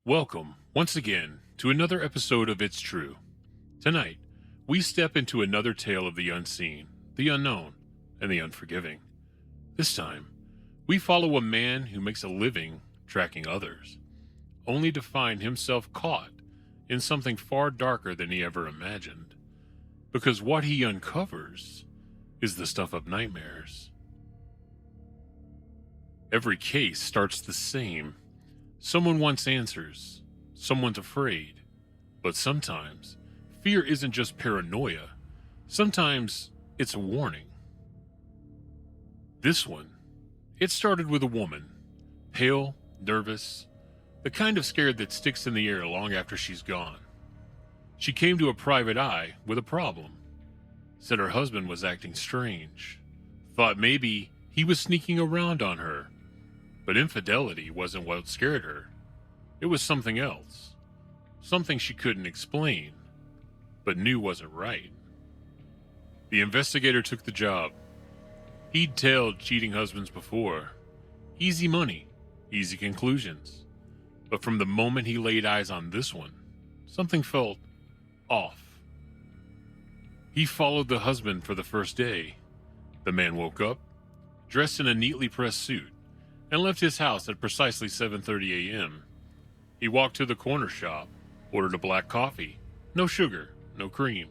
Welcome, once again, to another episode of It's True. Tonight, we step into another tale of the unseen, the unknown, and the unforgiving. This time, we follow a man who makes a living tracking others, only to find himself caught in something far darker than he ever imagined. Because what he uncovers is the stuff of nightmares. Every case starts the same. Someone wants answers, someone's afraid, but sometimes fear isn't just paranoia, sometimes it's a warning. This one, it started with a woman, pale, nervous, the kind of scared that sticks in the air long after she's gone. She came to a private eye with a problem, said her husband was acting strange, thought maybe he was sneaking around on her. But infidelity wasn't what scared her. It was something else. Something she couldn't explain, but knew wasn't right. The investigator took the job. He'd tailed cheating husbands before. Easy money, easy conclusions. But from the moment he laid eyes on this one, something felt off. He followed the husband for the first day. The man woke up, dressed in a neatly pressed suit, and left his house at precisely 7:30 a.m. He walked to the corner shop, ordered a black coffee, no sugar, no cream,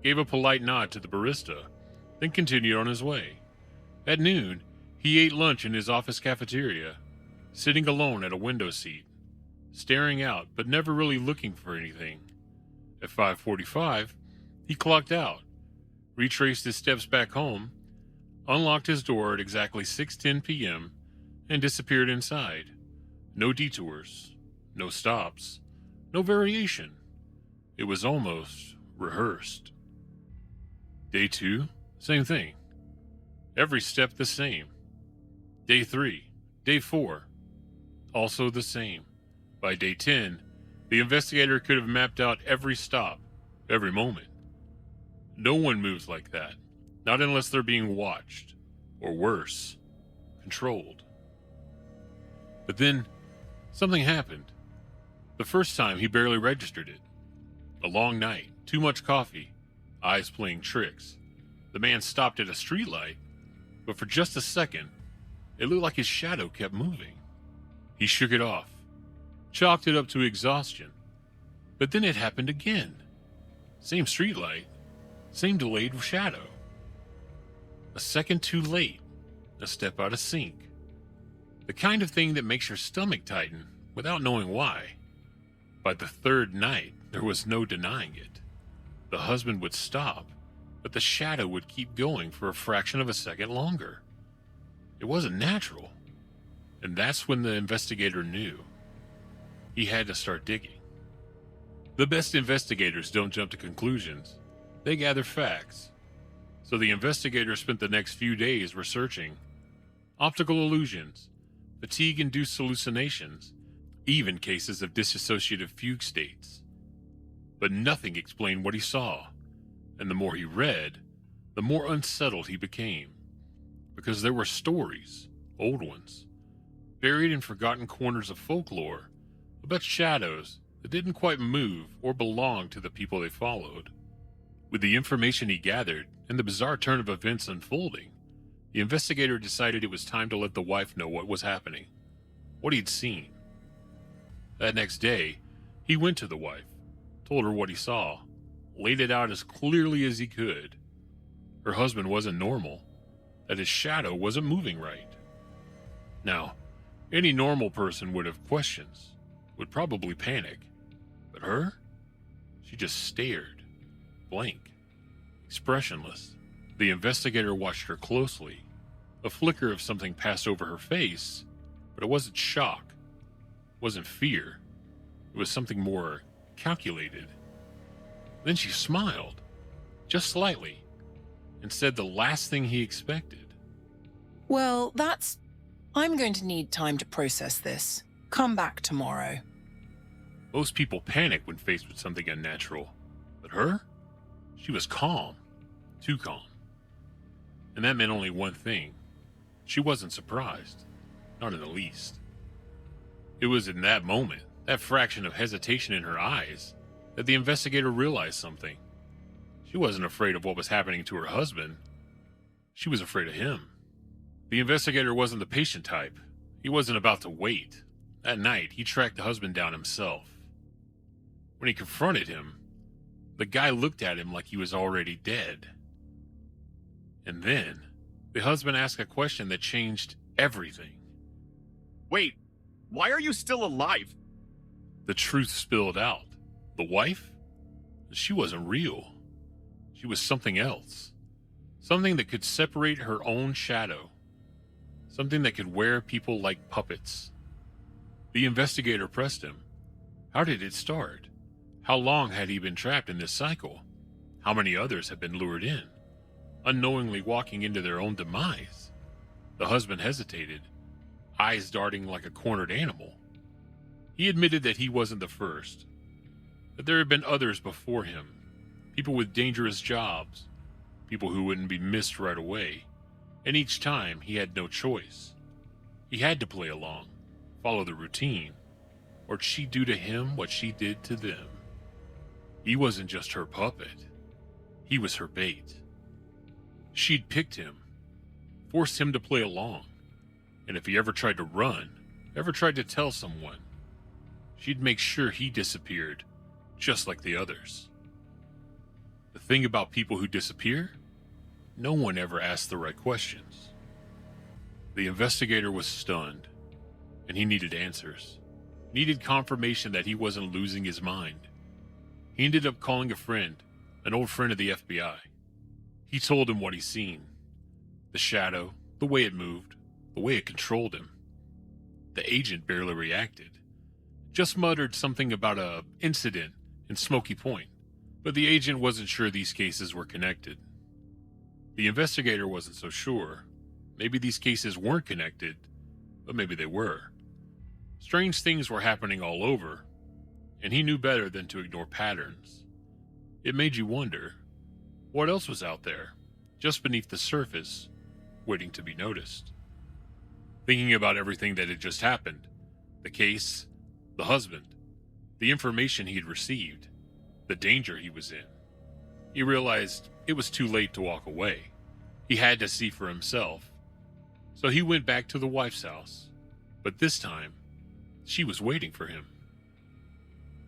gave a polite nod to the barista, then continued on his way. At noon, he ate lunch in his office cafeteria, sitting alone at a window seat, staring out but never really looking for anything. At 5:45, he clocked out, retraced his steps back home, unlocked his door at exactly 6:10 p.m., and disappeared inside. No detours, no stops, no variation. It was almost rehearsed. Day 2, same thing. Every step the same. Day 3, day 4, also the same. By day 10, the investigator could have mapped out every stop, every moment. No one moves like that, not unless they're being watched, or worse, controlled. But then, something happened. The first time, he barely registered it. A long night, too much coffee, eyes playing tricks. The man stopped at a streetlight, but for just a second, it looked like his shadow kept moving. He shook it off, chalked it up to exhaustion. But then it happened again. Same streetlight, same delayed shadow. A second too late, a step out of sync. The kind of thing that makes your stomach tighten without knowing why. By the third night, there was no denying it. The husband would stop, but the shadow would keep going for a fraction of a second longer. It wasn't natural. And that's when the investigator knew. He had to start digging. The best investigators don't jump to conclusions. They gather facts. So the investigator spent the next few days researching optical illusions, fatigue-induced hallucinations, even cases of dissociative fugue states. But nothing explained what he saw, and the more he read, the more unsettled he became. Because there were stories, old ones, buried in forgotten corners of folklore, about shadows that didn't quite move or belong to the people they followed. With the information he gathered and the bizarre turn of events unfolding, the investigator decided it was time to let the wife know what was happening, what he'd seen. That next day, he went to the wife, told her what he saw, laid it out as clearly as he could. Her husband wasn't normal, that his shadow wasn't moving right. Now, any normal person would have questions, would probably panic. But her? She just stared, blank, expressionless. The investigator watched her closely. A flicker of something passed over her face, but it wasn't shock, it wasn't fear. It was something more calculated. Then she smiled, just slightly, and said the last thing he expected. Well, I'm going to need time to process this. Come back tomorrow. Most people panic when faced with something unnatural, but her? She was calm, too calm. And that meant only one thing. She wasn't surprised, not in the least. It was in that moment that fraction of hesitation in her eyes, that the investigator realized something. She wasn't afraid of what was happening to her husband. She was afraid of him. The investigator wasn't the patient type. He wasn't about to wait. That night, he tracked the husband down himself. When he confronted him, the guy looked at him like he was already dead. And then, the husband asked a question that changed everything. Wait, why are you still alive? The truth spilled out. The wife? She wasn't real. She was something else. Something that could separate her own shadow. Something that could wear people like puppets. The investigator pressed him. How did it start? How long had he been trapped in this cycle? How many others had been lured in, unknowingly walking into their own demise? The husband hesitated, eyes darting like a cornered animal. He admitted that he wasn't the first, that there had been others before him, people with dangerous jobs, people who wouldn't be missed right away, and each time he had no choice. He had to play along, follow the routine, or she'd do to him what she did to them. He wasn't just her puppet, he was her bait. She'd picked him, forced him to play along, and if he ever tried to run, ever tried to tell someone, she'd make sure he disappeared, just like the others. The thing about people who disappear, no one ever asks the right questions. The investigator was stunned, and he needed answers, needed confirmation that he wasn't losing his mind. He ended up calling a friend, an old friend of the FBI. He told him what he'd seen. The shadow, the way it moved, the way it controlled him. The agent barely reacted. Just muttered something about a incident in Smoky Point, but the agent wasn't sure these cases were connected. The investigator wasn't so sure. Maybe these cases weren't connected, but maybe they were. Strange things were happening all over, and he knew better than to ignore patterns. It made you wonder, what else was out there, just beneath the surface, waiting to be noticed? Thinking about everything that had just happened, the case, the husband, the information he had received, the danger he was in, he realized it was too late to walk away. He had to see for himself. So he went back to the wife's house, but this time, she was waiting for him.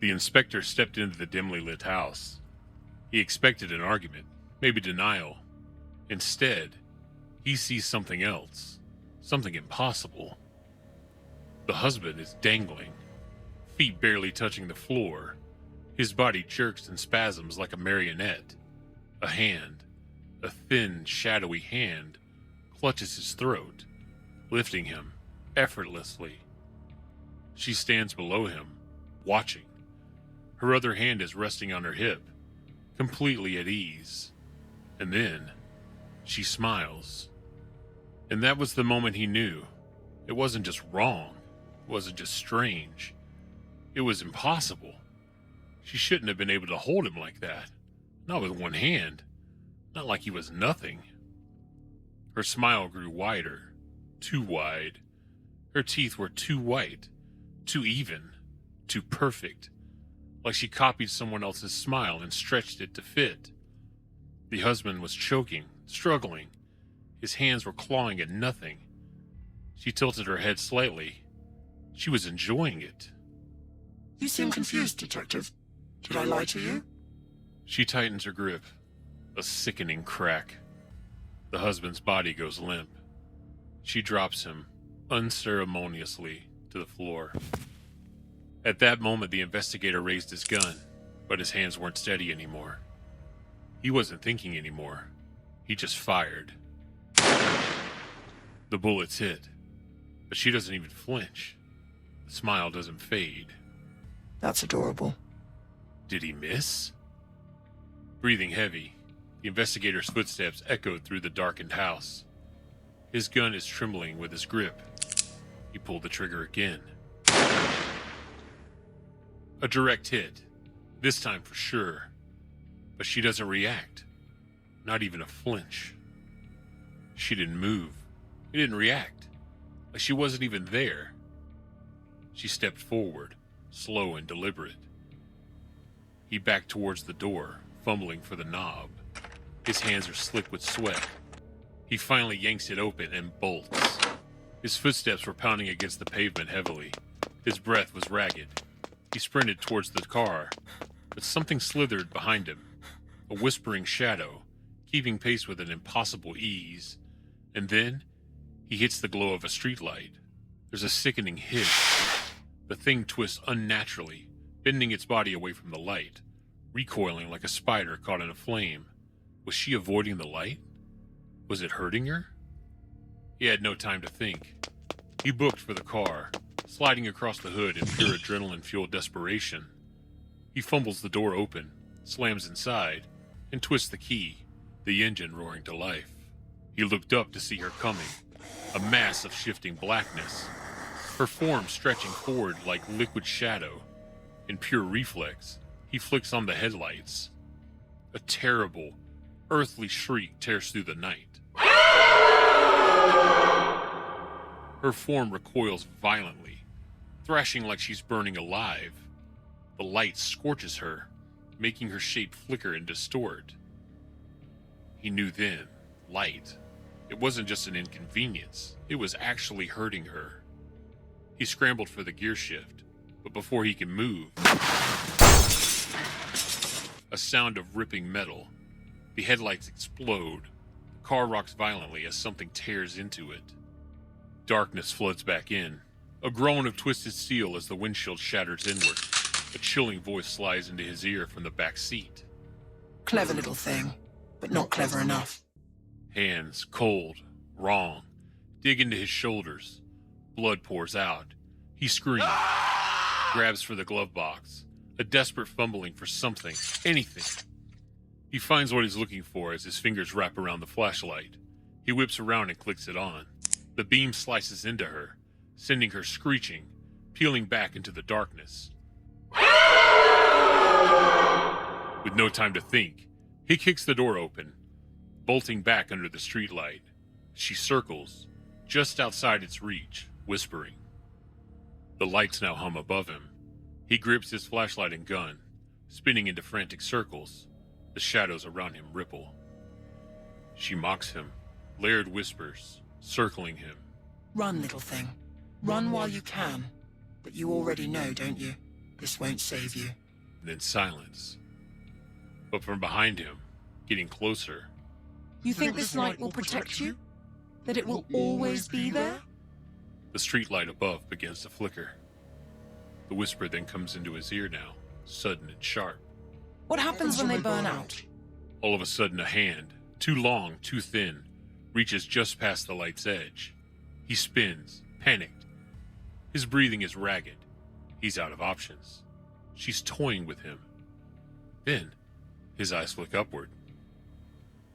The inspector stepped into the dimly lit house. He expected an argument, maybe denial. Instead, he sees something else, something impossible. The husband is dangling, feet barely touching the floor. His body jerks and spasms like a marionette. A hand, a thin, shadowy hand, clutches his throat, lifting him effortlessly. She stands below him, watching. Her other hand is resting on her hip, completely at ease. And then, she smiles. And that was the moment he knew. It wasn't just wrong. It wasn't just strange. It was impossible. She shouldn't have been able to hold him like that. Not with one hand. Not like he was nothing. Her smile grew wider. Too wide. Her teeth were too white. Too even. Too perfect. Like she copied someone else's smile and stretched it to fit. The husband was choking, struggling. His hands were clawing at nothing. She tilted her head slightly. She was enjoying it. You seem confused, Detective. Did I lie to you? She tightens her grip. A sickening crack. The husband's body goes limp. She drops him, unceremoniously, to the floor. At that moment, the investigator raised his gun, but his hands weren't steady anymore. He wasn't thinking anymore. He just fired. The bullets hit, but she doesn't even flinch. The smile doesn't fade. That's adorable. Did he miss? Breathing heavy, the investigator's footsteps echoed through the darkened house. His gun is trembling with his grip. He pulled the trigger again. A direct hit, this time for sure. But she doesn't react. Not even a flinch. She didn't move. She didn't react. Like she wasn't even there. She stepped forward, slow and deliberate. He backed towards the door, fumbling for the knob. His hands are slick with sweat. He finally yanks it open and bolts. His footsteps were pounding against the pavement heavily. His breath was ragged. He sprinted towards the car, but something slithered behind him. A whispering shadow, keeping pace with an impossible ease. And then, he hits the glow of a streetlight. There's a sickening hiss. The thing twists unnaturally, bending its body away from the light, recoiling like a spider caught in a flame. Was she avoiding the light? Was it hurting her? He had no time to think. He booked for the car, sliding across the hood in pure adrenaline-fueled desperation. He fumbles the door open, slams inside, and twists the key, the engine roaring to life. He looked up to see her coming, a mass of shifting blackness, her form stretching forward like liquid shadow. In pure reflex, he flicks on the headlights. A terrible, earthly shriek tears through the night. Her form recoils violently, thrashing like she's burning alive. The light scorches her, making her shape flicker and distort. He knew then, light. It wasn't just an inconvenience, it was actually hurting her. He scrambled for the gear shift, but before he can move, a sound of ripping metal. The headlights explode. The car rocks violently as something tears into it. Darkness floods back in, a groan of twisted steel as the windshield shatters inward. A chilling voice slides into his ear from the back seat. Clever little thing, but not clever enough. Hands, cold, wrong, dig into his shoulders. Blood pours out. He screams, grabs for the glove box, a desperate fumbling for something, anything. He finds what he's looking for as his fingers wrap around the flashlight. He whips around and clicks it on. The beam slices into her, sending her screeching, peeling back into the darkness. With no time to think, he kicks the door open, bolting back under the streetlight. She circles, just outside its reach, whispering. The lights now hum above him. He grips his flashlight and gun, spinning into frantic circles. The shadows around him ripple. She mocks him, layered whispers, circling him. Run, little thing. Run while you can. But you already know, don't you? This won't save you. And then silence. But from behind him, getting closer. You think this light will protect you? That it will always be there? The streetlight above begins to flicker. The whisper then comes into his ear now, sudden and sharp. What happens when they burn out? All of a sudden a hand, too long, too thin, reaches just past the light's edge. He spins, panicked. His breathing is ragged. He's out of options. She's toying with him. Then, his eyes flick upward.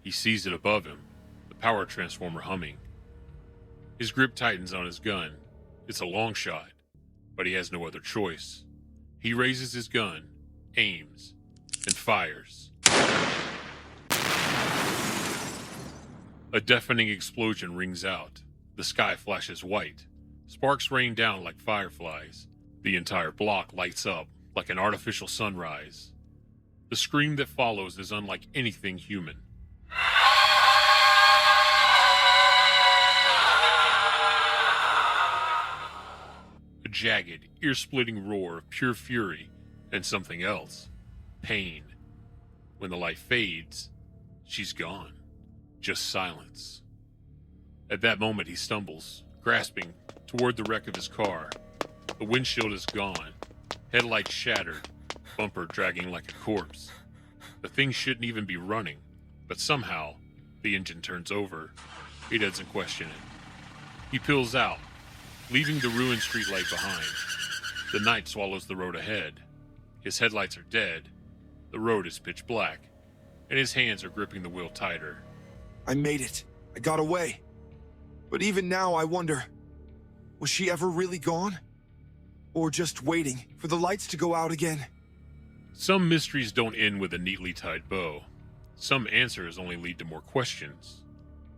He sees it above him, the power transformer humming. His grip tightens on his gun. It's a long shot, but he has no other choice. He raises his gun, aims, and fires. A deafening explosion rings out. The sky flashes white. Sparks rain down like fireflies. The entire block lights up like an artificial sunrise. The scream that follows is unlike anything human. A jagged, ear-splitting roar of pure fury and something else. Pain. When the light fades, she's gone. Just silence. At that moment he stumbles, grasping toward the wreck of his car. The windshield is gone, headlights shattered, bumper dragging like a corpse. The thing shouldn't even be running, but somehow the engine turns over. He doesn't question it. He peels out, leaving the ruined streetlight behind. The night swallows the road ahead. His headlights are dead, the road is pitch black, and his hands are gripping the wheel tighter. I made it. I got away. But even now I wonder, was she ever really gone? Or just waiting for the lights to go out again? Some mysteries don't end with a neatly tied bow. Some answers only lead to more questions.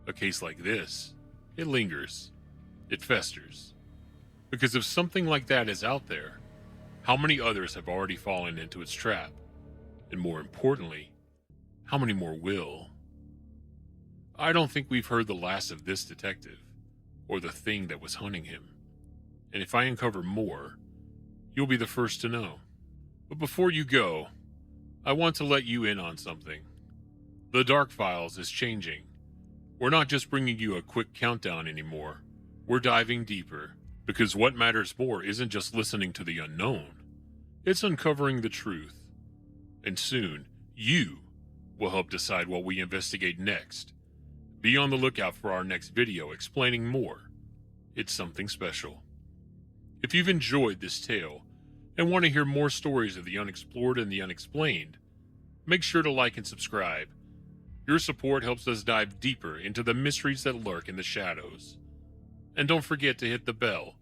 A case like this, it lingers. It festers. Because if something like that is out there, How many others have already fallen into its trap? And more importantly, how many more will? I don't think we've heard the last of this detective, or the thing that was hunting him. And if I uncover more, you'll be the first to know. But before you go, I want to let you in on something. The Dark Files is changing. We're not just bringing you a quick countdown anymore. We're diving deeper, because what matters more isn't just listening to the unknown. It's uncovering the truth. And soon, you will help decide what we investigate next. Be on the lookout for our next video explaining more. It's something special. If you've enjoyed this tale and want to hear more stories of the unexplored and the unexplained, make sure to like and subscribe. Your support helps us dive deeper into the mysteries that lurk in the shadows. And don't forget to hit the bell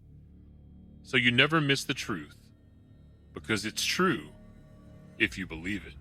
so you never miss the truth, because it's true if you believe it.